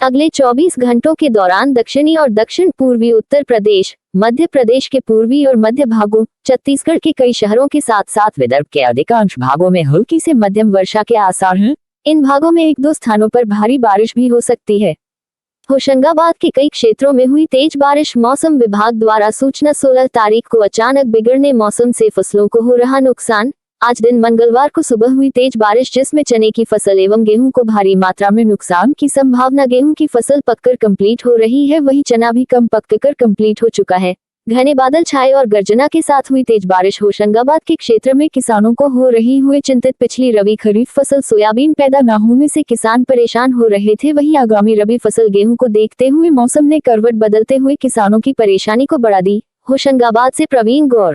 अगले 24 घंटों के दौरान दक्षिणी और दक्षिण पूर्वी उत्तर प्रदेश, मध्य प्रदेश के पूर्वी और मध्य भागों, छत्तीसगढ़ के कई शहरों के साथ साथ विदर्भ के अधिकांश भागों में हल्की से मध्यम वर्षा के आसार हैं। इन भागों में 1-2 स्थानों पर भारी बारिश भी हो सकती है। होशंगाबाद के कई क्षेत्रों में हुई तेज बारिश। मौसम विभाग द्वारा सूचना 16 तारीख को अचानक बिगड़ने मौसम से फसलों को हो रहा नुकसान। आज दिन मंगलवार को सुबह हुई तेज बारिश जिसमें चने की फसल एवं गेहूं को भारी मात्रा में नुकसान की संभावना। गेहूं की फसल पककर कंप्लीट हो रही है, वहीं चना भी कम पककर कंप्लीट हो चुका है। घने बादल छाए और गर्जना के साथ हुई तेज बारिश होशंगाबाद के क्षेत्र में किसानों को हो रही हुए चिंतित। पिछली रबी खरीफ फसल सोयाबीन पैदा न होने से किसान परेशान हो रहे थे, वहीं आगामी रबी फसल गेहूं को देखते हुए मौसम ने करवट बदलते हुए किसानों की परेशानी को बढ़ा दी। होशंगाबाद से प्रवीण गौर।